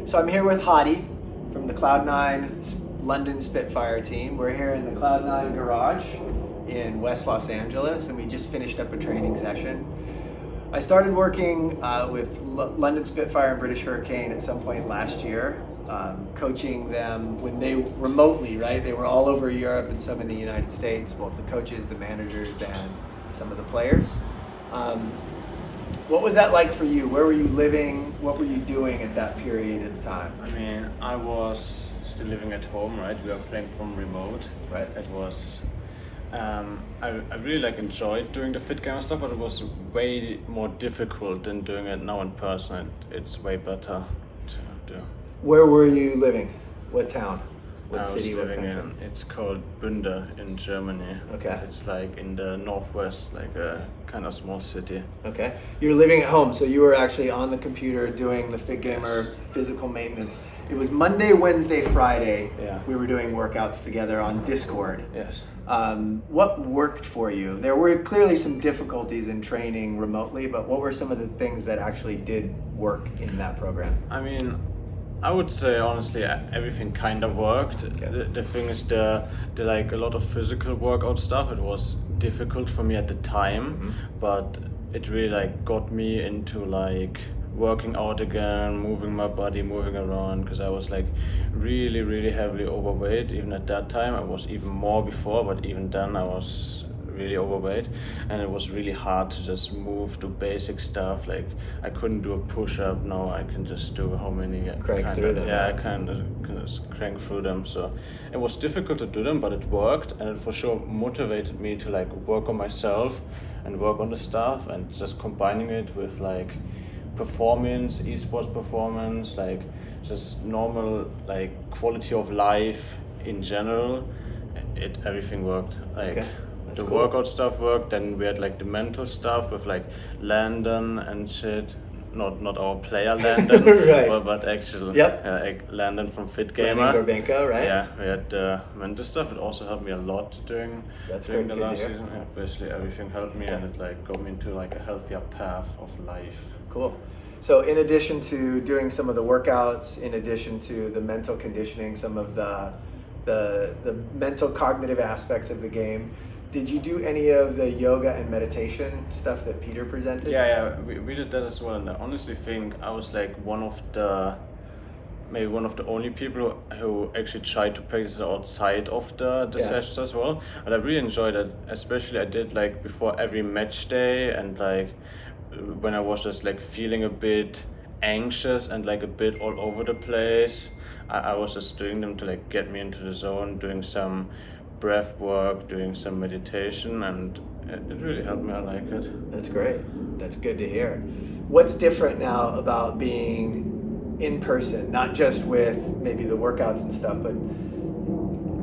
So I'm here with Hadi from the Cloud9 London Spitfire team. We're here in the Cloud9 garage in West Los Angeles, and we just finished up a training session. I started working with London Spitfire and British Hurricane at some point last year, coaching them when they remotely, right? They were all over Europe and some in the United States, both the coaches, the managers, and some of the players. What was that like for you? Where were you living? What were you doing at that period of time? I mean, I was still living at home, right? We were playing from remote. Right. It was, I really enjoyed doing the fit game stuff, but it was way more difficult than doing it now in person. It's way better to do. Where were you living? What town? What I city? was What living country? it's called Bünde in Germany. Okay. It's like in the northwest, like a kind of small city. Okay. You're living at home, so you were actually on the computer doing the Fit Gamer physical maintenance. It was Monday, Wednesday, Friday. Yeah. We were doing workouts together on Discord. Yes. What worked for you? There were clearly some difficulties in training remotely, but what were some of the things that actually did work in that program? I mean, I would say honestly everything kind of worked. Okay. The thing is the like a lot of physical workout stuff, it was difficult for me at the time, but it really like got me into like working out again, moving my body, moving around, because I was like really heavily overweight. Even at that time, I was even more before, but even then I was really overweight, and it was really hard to just move to basic stuff. Like I couldn't do a push-up. Now I can just do how many Crank through them. yeah, I can just crank through them. So it was difficult to do them, but it worked, and it for sure motivated me to like work on myself and work on the stuff, and just combining it with like performance, esports performance, like just normal like quality of life in general. Everything worked. Like. Okay. That's The cool. workout stuff worked, then we had like the mental stuff with like Landon and shit. Not our player Landon, Right. but actually Yep. like Landon from Fit Landon Gamer. Gorbenko, right? Yeah, we had the mental stuff. It also helped me a lot during That's during great. the Good to last hear. season. Yeah, basically everything helped me, and it like got me into like a healthier path of life. Cool. So in addition to doing some of the workouts, in addition to the mental conditioning, some of the mental cognitive aspects of the game, did you do any of the yoga and meditation stuff that Peter presented? Yeah, we did that as well, and I honestly think I was like maybe one of the only people who actually tried to practice it outside of the Yeah. sessions as well. And I really enjoyed it, especially I did like before every match day, and like when I was just like feeling a bit anxious and like a bit all over the place. I was just doing them to like get me into the zone, doing some breath work, doing some meditation, and it really helped me. I like it. That's great. That's good to hear. What's different now about being in person, not just with maybe the workouts and stuff, but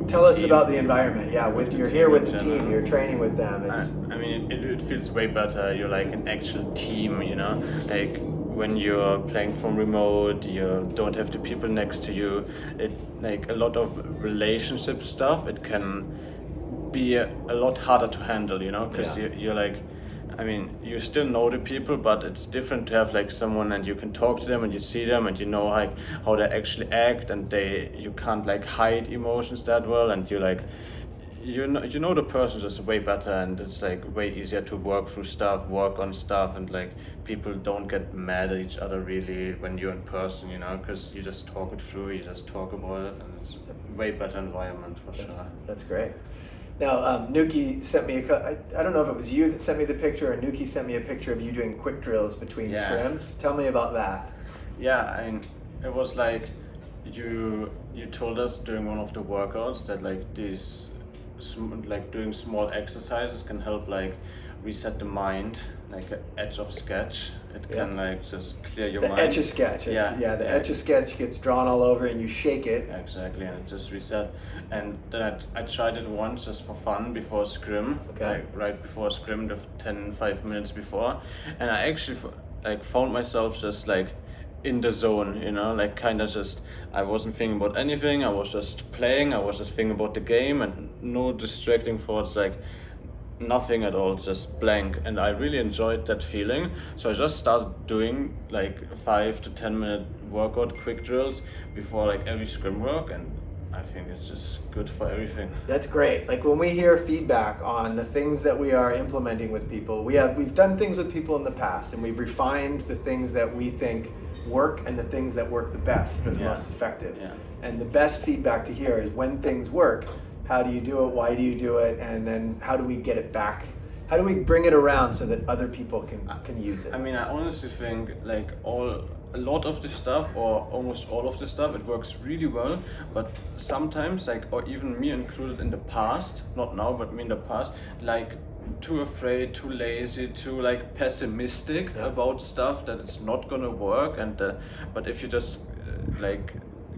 tell us Team. about the environment. Yeah, you're here with the General. team, you're training with them. I mean, it feels way better. You're like an actual team, you know? Like when you're playing from remote, you don't have the people next to you. It like a lot of relationship stuff. It can be a lot harder to handle, you know? Because Yeah. you're like, I mean, you still know the people, but it's different to have like someone and you can talk to them and you see them and you know like how they actually act, and you can't like hide emotions that well, and you like you know the person just way better, and it's like way easier to work through stuff, work on stuff, and like people don't get mad at each other really when you're in person, you know, because you just talk it through, you just talk about it, and it's a way better environment for sure. That's great. Now, Nuki sent me I don't know if it was you that sent me the picture, or Nuki sent me a picture of you doing quick drills between Yeah. scrims. Tell me about that. Yeah, I mean, it was like you told us during one of the workouts that like these like doing small exercises can help like reset the mind, like an etch of sketch. It can like just clear your The mind. Etch a Sketch. The Etch a Sketch gets drawn all over and you shake it. Exactly, and it just reset. And then I tried it once just for fun before scrim, Okay. like right before scrim, the 5 minutes before, and I actually like found myself just like in the zone, you know, like kind of just, I wasn't thinking about anything, I was just playing, I was just thinking about the game, and no distracting thoughts, like nothing at all, just blank. And I really enjoyed that feeling, so I just started doing like 5 to 10 minute workout quick drills before like every scrim work, and I think it's just good for everything. That's great. Like when we hear feedback on the things that we are implementing with people, we've done things with people in the past, and we've refined the things that we think work and the things that work the best, or the most effective. Yeah. And the best feedback to hear is when things work, how do you do it? Why do you do it? And then how do we get it back? How do we bring it around so that other people can use it? I mean, I honestly think like a lot of the stuff, or almost all of the stuff, it works really well, but sometimes, like, or even me included in the past, not now, but me in the past, like too afraid, too lazy, too like pessimistic about stuff that it's not gonna work. And but if you just like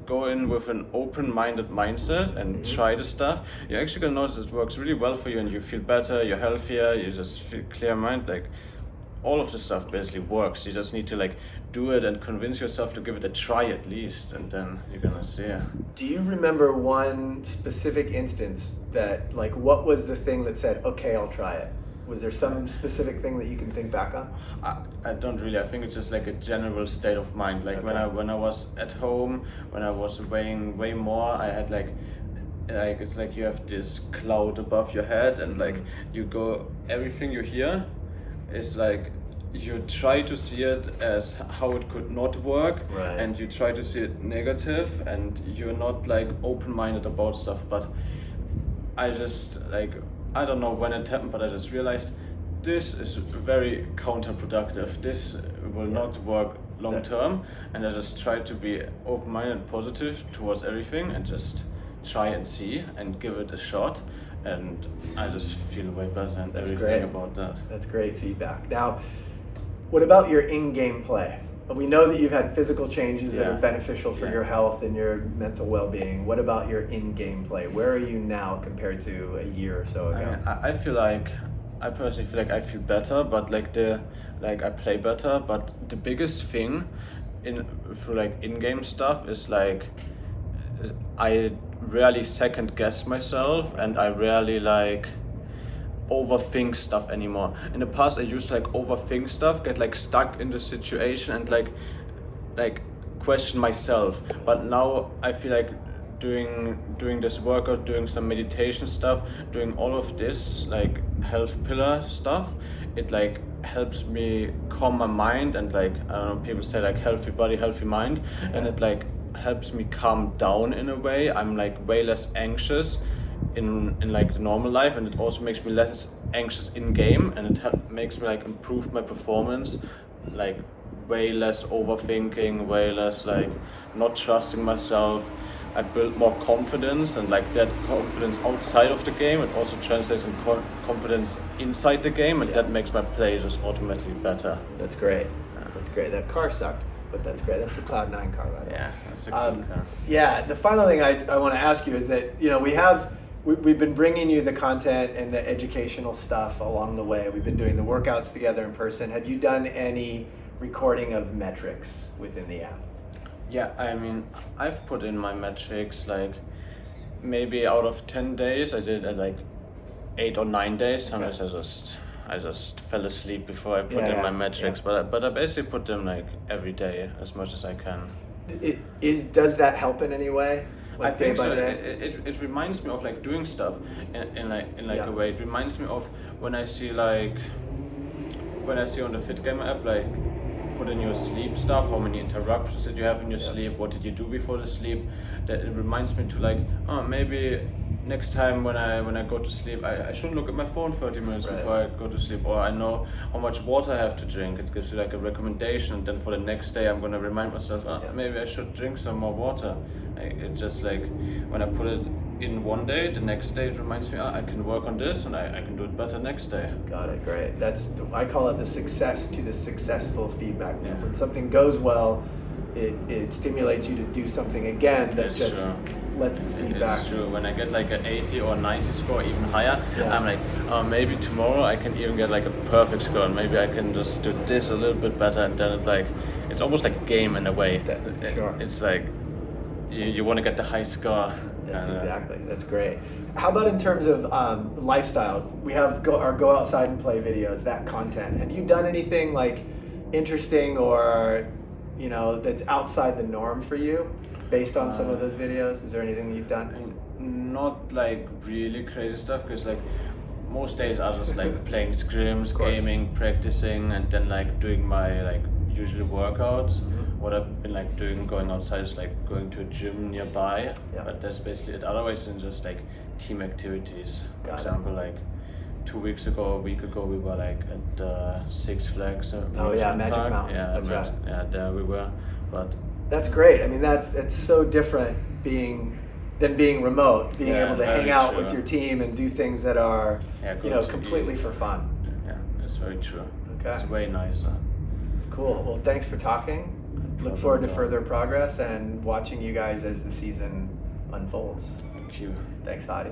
go in with an open-minded mindset and try the stuff, you're actually gonna notice it works really well for you, and you feel better, you're healthier, you just feel clear mind. Like all of the stuff basically works. You just need to like do it and convince yourself to give it a try at least, and then you're gonna see. Do you remember one specific instance that, like, what was the thing that said, okay, I'll try it? Was there some specific thing that you can think back on? I don't really. I think it's just like a general state of mind. Like when I was at home, when I was weighing way more, I had like it's like you have this cloud above your head, and like you go, everything you hear is like you try to see it as how it could not work, and you try to see it negative, and you're not like open-minded about stuff. But I just like, I don't know when it happened, but I just realized this is very counterproductive. This will not work long term, and I just try to be open-minded and positive towards everything, and just try and see and give it a shot. And I just feel way better and everything about that. That's great feedback. Now, what about your in-game play? We know that you've had physical changes that are beneficial for your health and your mental well-being. What about your in-game play? Where are you now compared to a year or so ago? I feel like, I personally feel like I feel better, but like I play better. But the biggest thing for like in-game stuff is like I rarely second guess myself, and I rarely like overthink stuff anymore. In the past I used to like overthink stuff, get like stuck in the situation and like question myself. But now I feel like doing this workout, doing some meditation stuff, doing all of this like health pillar stuff, it like helps me calm my mind, and like, I don't know, people say like healthy body, healthy mind, and it like helps me calm down in a way. I'm like way less anxious in like the normal life, and it also makes me less anxious in game, and it makes me like improve my performance, like way less overthinking, way less like not trusting myself. I build more confidence, and like that confidence outside of the game, it also translates in confidence inside the game, and that makes my play just automatically better. That's great. That's great. That car sucked, but that's great. That's the Cloud9 car, right? Yeah, that's a cool car. Yeah, the final thing I want to ask you is that, you know, we've been bringing you the content and the educational stuff along the way. We've been doing the workouts together in person. Have you done any recording of metrics within the app? Yeah, I mean, I've put in my metrics, like maybe out of 10 days, I did at like 8 or 9 days. Sometimes I just fell asleep before I put in my metrics, but I basically put them like every day as much as I can. Does that help in any way? Like I think so. Day? It reminds me of like doing stuff in a way. It reminds me of when I see on the FitGamer app, like put in your sleep stuff, how many interruptions did you have in your sleep, what did you do before the sleep. That it reminds me to like, oh, maybe next time when I go to sleep, I shouldn't look at my phone 30 minutes before I go to sleep, or I know how much water I have to drink. It gives you like a recommendation, and then for the next day I'm gonna remind myself, maybe I should drink some more water. It just like, when I put it in one day, the next day it reminds me, I can work on this, and I can do it better next day. Got it, great. I call it the success to the successful feedback loop. When something goes well, it stimulates you to do something again that lets the feedback. It's true. When I get like an 80 or 90 score, even higher, I'm like, maybe tomorrow I can even get like a perfect score, and maybe I can just do this a little bit better, and then it's almost like a game in a way. It's like you want to get the high score. That's great. How about in terms of lifestyle? We have our go outside and play videos, that content. Have you done anything like interesting or you know, that's outside the norm for you, based on some of those videos? Is there anything that you've done? Not like really crazy stuff, because like most days I just like playing scrims, course. gaming, practicing, and then like doing my like usual workouts. What I've been like doing, going outside, is like going to a gym nearby. Yeah. But that's basically it. Otherwise, it's just like team activities. For example, like 2 weeks ago, a week ago, we were like at Six Flags. Oh yeah, amusement Magic park. Mountain. Yeah, That's right. Yeah, there we were. But That's great. I mean, it's so different than being remote, being Yeah, able to very hang out true. with your team and do things that are, Yeah, you know, go to completely eat. for fun. yeah, that's very true. Okay. It's way nicer. Cool. Well, thanks for talking. Look forward to further progress and watching you guys as the season unfolds. Thank you. Thanks, Hadi.